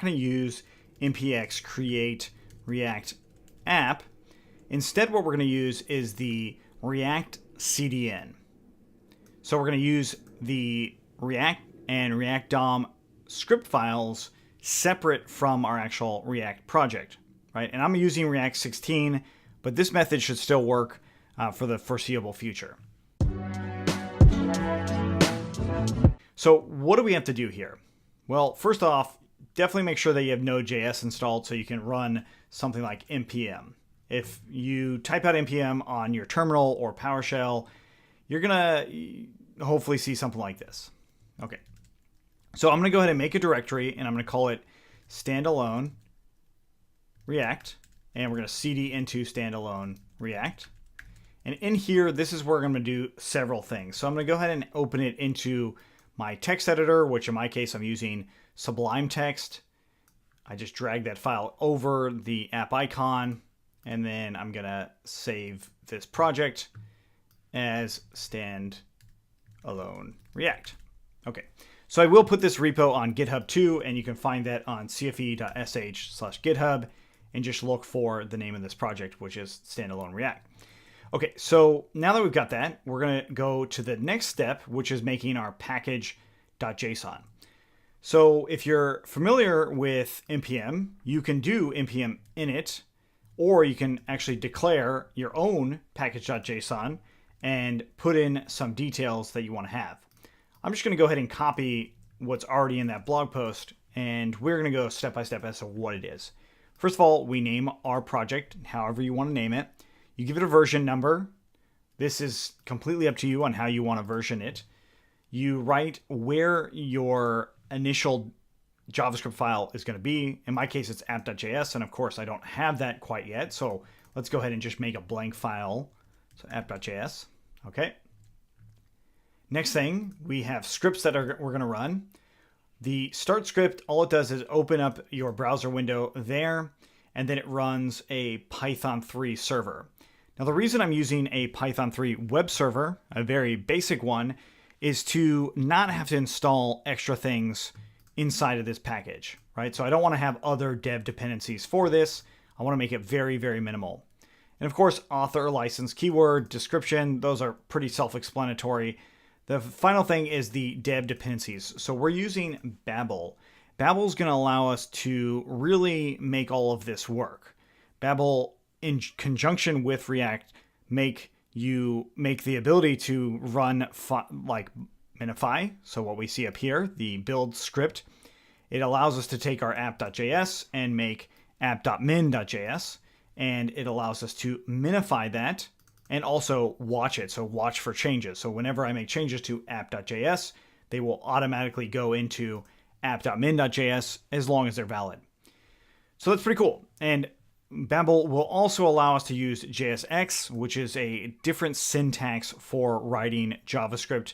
going to use npx create React app. Instead, what we're going to use is the React CDN. So we're going to use the React and React DOM script files separate from our actual React project, right? And I'm using React 16, but this method should still work for the foreseeable future. So what do we have to do here? Well, first off, definitely make sure that you have Node.js installed so you can run something like npm. If you type out npm on your terminal or PowerShell, you're going to hopefully see something like this. Okay. So I'm going to go ahead and make a directory, and I'm going to call it Standalone React, and we're going to cd into Standalone React. And in here, this is where I'm going to do several things. So I'm going to go ahead and open it into my text editor, which in my case, I'm using Sublime Text. I just drag that file over the app icon, and then I'm going to save this project as Standalone React. Okay. So I will put this repo on GitHub too, and you can find that on cfe.sh/GitHub, and just look for the name of this project, which is Standalone React. Okay, so now that we've got that, we're going to go to the next step, which is making our package.json. So if you're familiar with npm, you can do npm init, or you can actually declare your own package.json and put in some details that you want to have. I'm just going to go ahead and copy what's already in that blog post, and we're going to go step by step as to what it is. First of all, we name our project however you want to name it. You give it a version number. This is completely up to you on how you want to version it. You write where your initial JavaScript file is going to be. In my case, it's app.js, and of course, I don't have that quite yet. So let's go ahead and just make a blank file. So app.js. Okay. Next thing, we have scripts that we're going to run. The start script, all it does is open up your browser window there, and then it runs a Python 3 server. Now, the reason I'm using a Python 3 web server, a very basic one, is to not have to install extra things inside of this package, right? So I don't want to have other dev dependencies for this. I want to make it very, very minimal. And of course, author, license, keyword, description, those are pretty self-explanatory. The final thing is the dev dependencies. So we're using Babel. Babel is going to allow us to really make all of this work. Babel, in conjunction with React, make the ability to run like minify. So what we see up here, the build script, it allows us to take our app.js and make app.min.js, and it allows us to minify that and also watch it. So watch for changes. So whenever I make changes to app.js, they will automatically go into app.min.js as long as they're valid. So that's pretty cool. And Babel will also allow us to use JSX, which is a different syntax for writing JavaScript,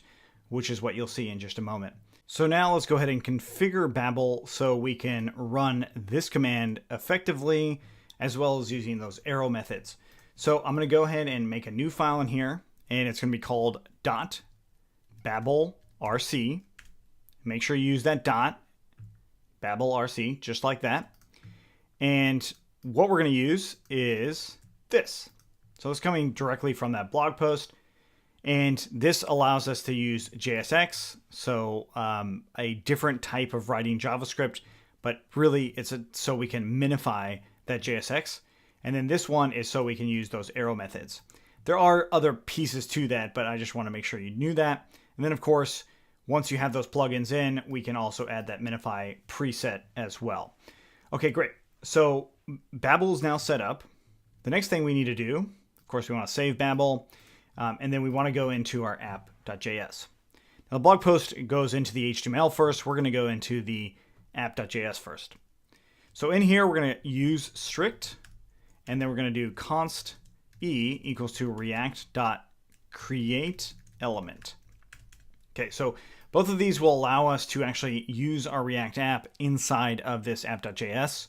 which is what you'll see in just a moment. So now let's go ahead and configure Babel so we can run this command effectively, as well as using those arrow methods. So I'm going to go ahead and make a new file in here, and it's going to be called .babelrc. Make sure you use that .babelrc, just like that. And what we're going to use is this. So it's coming directly from that blog post. And this allows us to use JSX, so a different type of writing JavaScript, but really it's so we can minify that JSX. And then this one is so we can use those arrow methods. There are other pieces to that, but I just want to make sure you knew that. And then, of course, once you have those plugins in, we can also add that minify preset as well. Okay, great. So Babel is now set up. The next thing we need to do, of course, we want to save Babel, and then we want to go into our app.js. Now, the blog post goes into the HTML first. We're going to go into the app.js first. So in here, we're going to use strict, and then we're going to do const e equals to react.createElement. Okay, so both of these will allow us to actually use our React app inside of this app.js,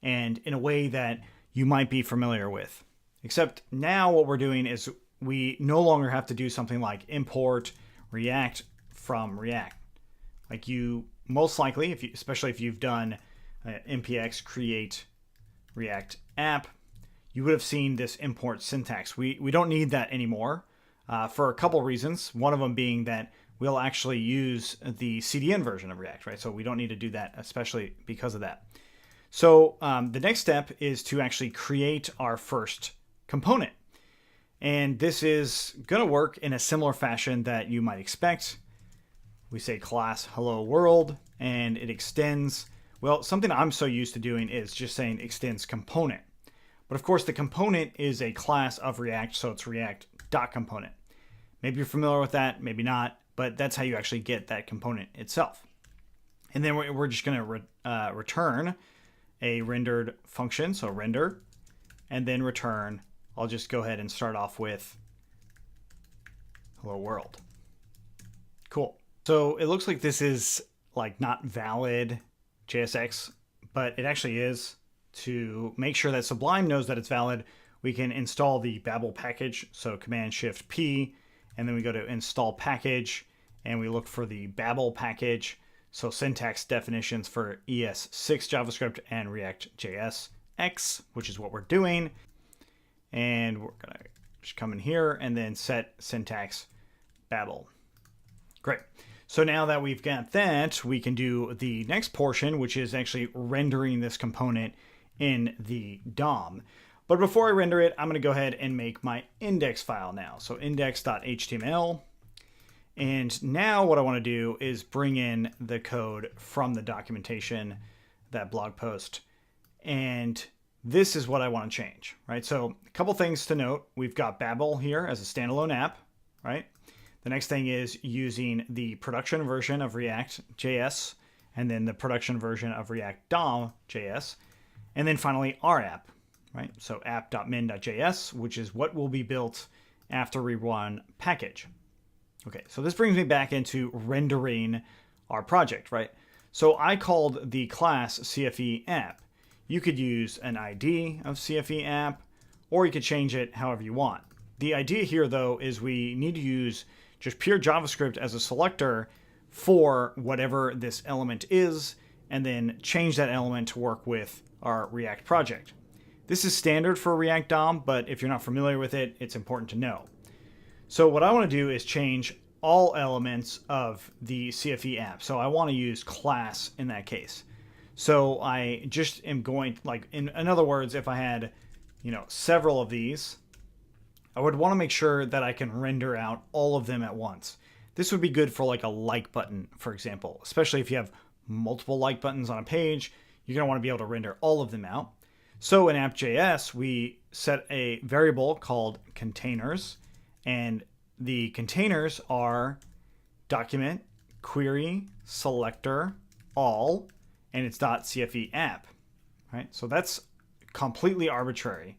and in a way that you might be familiar with. Except now what we're doing is we no longer have to do something like import React from React. Like you most likely, especially if you've done npx create React app, you would have seen this import syntax. We don't need that anymore for a couple reasons. One of them being that we'll actually use the CDN version of React, right? So we don't need to do that, especially because of that. So the next step is to actually create our first component. And this is going to work in a similar fashion that you might expect. We say class hello world, and it extends. Well, something I'm so used to doing is just saying extends component. But of course, the component is a class of React, so it's React.component. Maybe you're familiar with that, maybe not, but that's how you actually get that component itself. And then we're just going to return a rendered function, so render, and then return. I'll just go ahead and start off with hello world. Cool. So it looks like this is like not valid JSX, but it actually is. To make sure that Sublime knows that it's valid, we can install the Babel package. So Command-Shift-P, and then we go to install package, and we look for the Babel package. So syntax definitions for ES6 JavaScript and React.js X, which is what we're doing. And we're going to just come in here and then set syntax Babel. Great. So now that we've got that, we can do the next portion, which is actually rendering this component in the DOM. But before I render it, I'm going to go ahead and make my index file now. So index.html. And now what I want to do is bring in the code from the documentation, that blog post. And this is what I want to change, right? So a couple things to note. We've got Babel here as a standalone app, right? The next thing is using the production version of React.js, and then the production version of React.js, and then finally our app, right? So app.min.js, which is what will be built after we run package. Okay, so this brings me back into rendering our project, right? So I called the class CFE app. You could use an ID of CFE app, or you could change it however you want. The idea here, though, is we need to use just pure JavaScript as a selector for whatever this element is, and then change that element to work with our React project. This is standard for React DOM, but if you're not familiar with it, it's important to know. So what I want to do is change all elements of the CFE app. So I want to use class in that case. So I just am going, like, in other words, if I had, several of these, I would want to make sure that I can render out all of them at once. This would be good for like a like button, for example, especially if you have multiple like buttons on a page, you're going to want to be able to render all of them out. So in app.js, we set a variable called containers, and the containers are document, query, selector, all, and it's .cfe app, right? So that's completely arbitrary.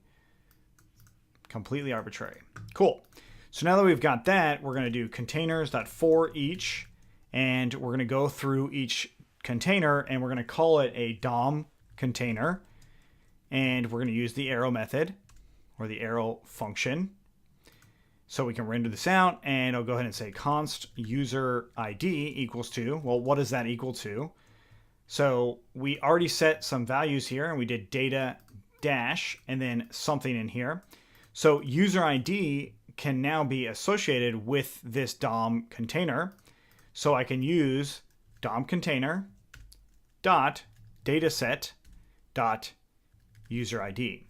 Completely arbitrary. Cool. So now that we've got that, we're going to do containers.for each, and we're going to go through each container, and we're going to call it a DOM container, and we're going to use the arrow method or the arrow function. So we can render this out, and I'll go ahead and say const user ID equals to, well, what is that equal to? So we already set some values here, and we did data dash and then something in here. So user ID can now be associated with this DOM container. So I can use DOM container dot dataset dot user ID.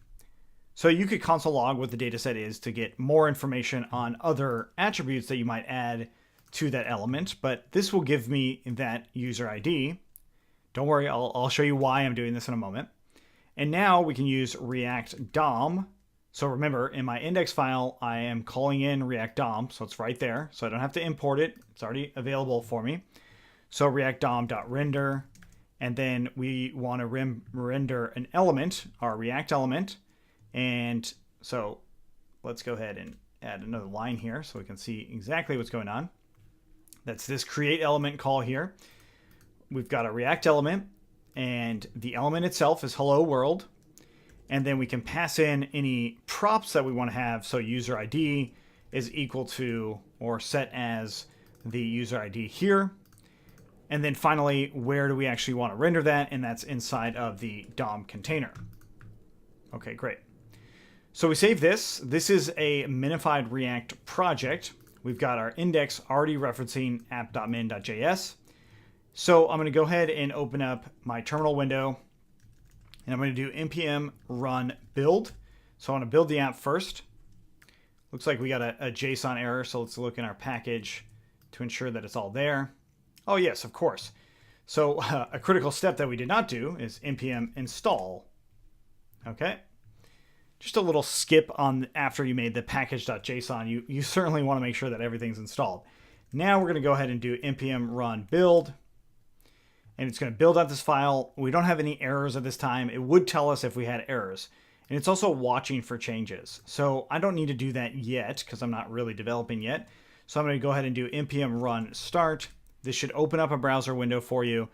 So you could console log what the dataset is to get more information on other attributes that you might add to that element, but this will give me that user ID. Don't worry, I'll show you why I'm doing this in a moment. And now we can use React DOM. So remember, in my index file, I am calling in React DOM, so it's right there. So I don't have to import it. It's already available for me. So React DOM.render, and then we want to render an element, our React element. And so let's go ahead and add another line here so we can see exactly what's going on. That's this create element call here. We've got a React element, and the element itself is hello world. And then we can pass in any props that we want to have. So user ID is equal to or set as the user ID here. And then finally, where do we actually want to render that? And that's inside of the DOM container. Okay, great. So we save this. This is a minified React project. We've got our index already referencing app.min.js. So I'm going to go ahead and open up my terminal window, and I'm going to do npm run build. So I want to build the app first. Looks like we got a JSON error, so let's look in our package to ensure that it's all there. Oh yes, of course. So a critical step that we did not do is npm install. Okay. Just a little skip on after you made the package.json. You certainly want to make sure that everything's installed. Now we're going to go ahead and do npm run build. And it's going to build out this file. We don't have any errors at this time. It would tell us if we had errors. And it's also watching for changes. So I don't need to do that yet because I'm not really developing yet. So I'm going to go ahead and do npm run start. This should open up a browser window for you,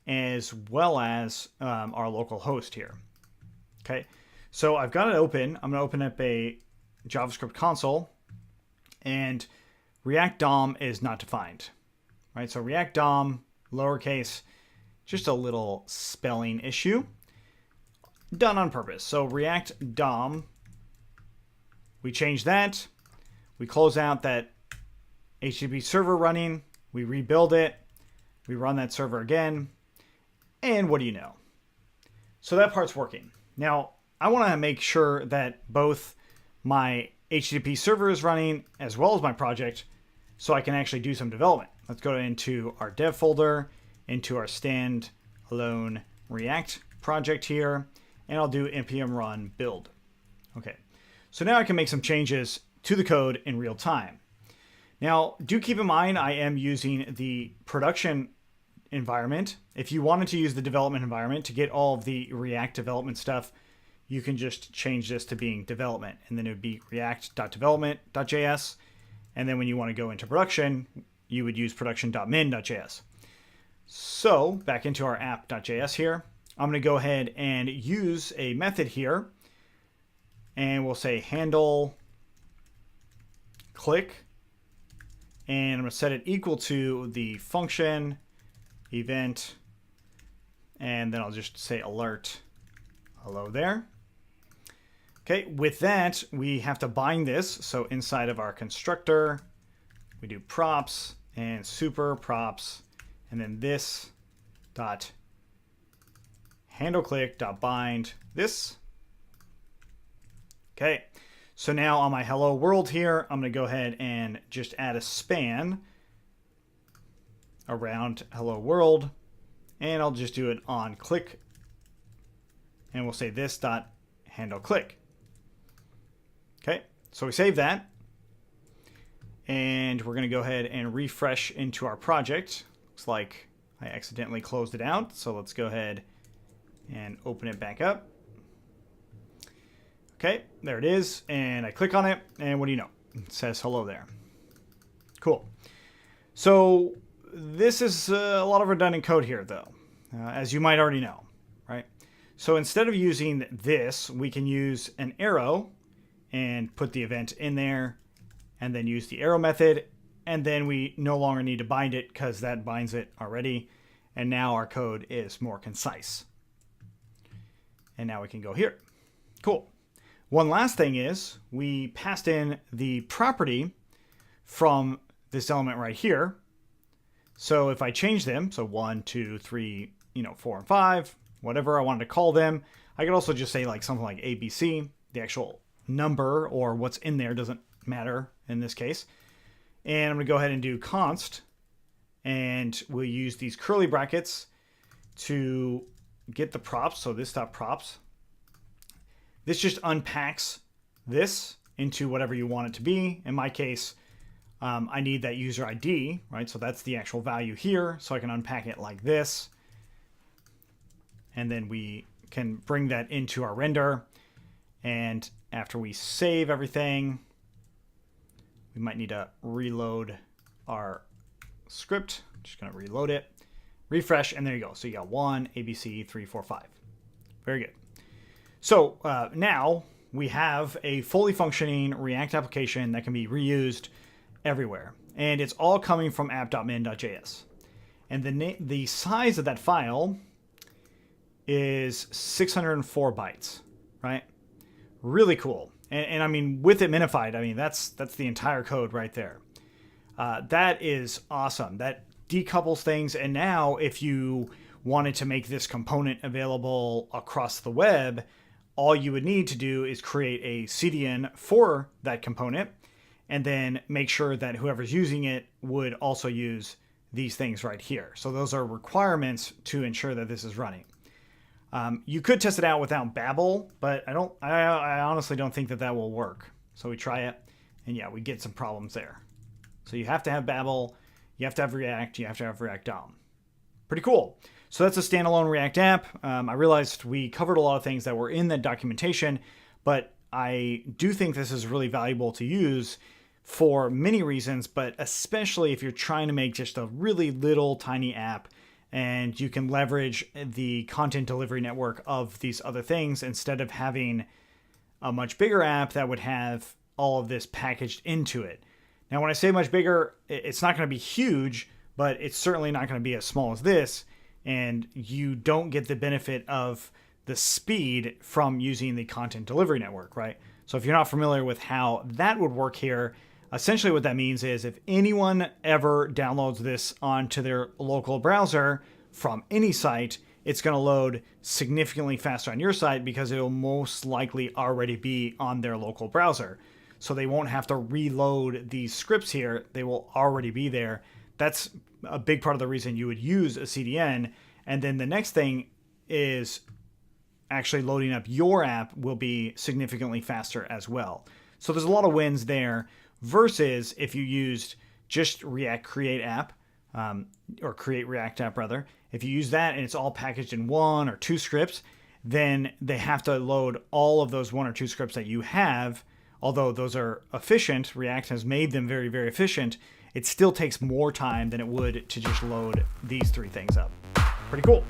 as well as our local host here. Okay, so I've got it open. I'm going to open up a JavaScript console, and React DOM is not defined. Right, so React DOM, lowercase, just a little spelling issue done on purpose. So React DOM, we change that. We close out that HTTP server running. We rebuild it. We run that server again. And what do you know? So that part's working. Now, I want to make sure that both my HTTP server is running as well as my project so I can actually do some development. Let's go into our dev folder, into our Standalone React project here, and I'll do npm run build. Okay, so now I can make some changes to the code in real time. Now, do keep in mind I am using the production environment. If you wanted to use the development environment to get all of the React development stuff, you can just change this to being development, and then it would be React.development.js. And then when you want to go into production, you would use production.min.js. So back into our app.js here, I'm going to go ahead and use a method here, and we'll say handle click, and I'm going to set it equal to the function event, and then I'll just say alert hello there. Okay, with that, we have to bind this. So inside of our constructor, we do props and super props, and then this dot handle click dot bind this. Okay, so now on my hello world here, I'm going to go ahead and just add a span around hello world, and I'll just do it on click, and we'll say this dot handle click. Okay, so we save that, and we're going to go ahead and refresh into our project. Looks like I accidentally closed it out, so let's go ahead and open it back up. Okay, there it is, and I click on it, and what do you know? It says hello there. Cool. So this is a lot of redundant code here, though, as you might already know, right? So instead of using this, we can use an arrow and put the event in there, and then use the arrow method, and then we no longer need to bind it because that binds it already, and now our code is more concise. And now we can go here. Cool. One last thing is we passed in the property from this element right here. So if I change them, so 1, 2, 3, 4, and 5, whatever I wanted to call them, I could also just say like something like ABC. The actual number or what's in there doesn't matter in this case. And I'm going to go ahead and do const, and we'll use these curly brackets to get the props. So this dot props. This just unpacks this into whatever you want it to be. In my case, I need that user ID, right? So that's the actual value here. So I can unpack it like this. And then we can bring that into our render. And after we save everything, we might need to reload our script. Just going to reload it, refresh, and there you go. So you got 1, ABC, 3, 4, 5. Very good. So now we have a fully functioning React application that can be reused everywhere. And it's all coming from app.min.js. And the size of that file is 604 bytes, right? Really cool. And I mean, with it minified, I mean, that's the entire code right there. That is awesome. That decouples things. And now if you wanted to make this component available across the web, all you would need to do is create a CDN for that component and then make sure that whoever's using it would also use these things right here. So those are requirements to ensure that this is running. You could test it out without Babel, but I honestly don't think that will work. So we try it, and yeah, we get some problems there. So you have to have Babel, you have to have React, you have to have React DOM. Pretty cool. So that's a standalone React app. I realized we covered a lot of things that were in that documentation, but I do think this is really valuable to use for many reasons, but especially if you're trying to make just a really little tiny app and you can leverage the content delivery network of these other things instead of having a much bigger app that would have all of this packaged into it. Now, when I say much bigger, it's not going to be huge, but it's certainly not going to be as small as this, and you don't get the benefit of the speed from using the content delivery network, right? So if you're not familiar with how that would work here, essentially what that means is if anyone ever downloads this onto their local browser from any site, it's going to load significantly faster on your site because it will most likely already be on their local browser. So they won't have to reload these scripts here. They will already be there. That's a big part of the reason you would use a CDN. And then the next thing is actually loading up your app will be significantly faster as well. So there's a lot of wins there versus if you used just React Create app, or Create React app rather. If you use that and it's all packaged in 1 or 2 scripts, then they have to load all of those 1 or 2 scripts that you have. Although those are efficient, React has made them very, very efficient, it still takes more time than it would to just load these 3 things up. Pretty cool.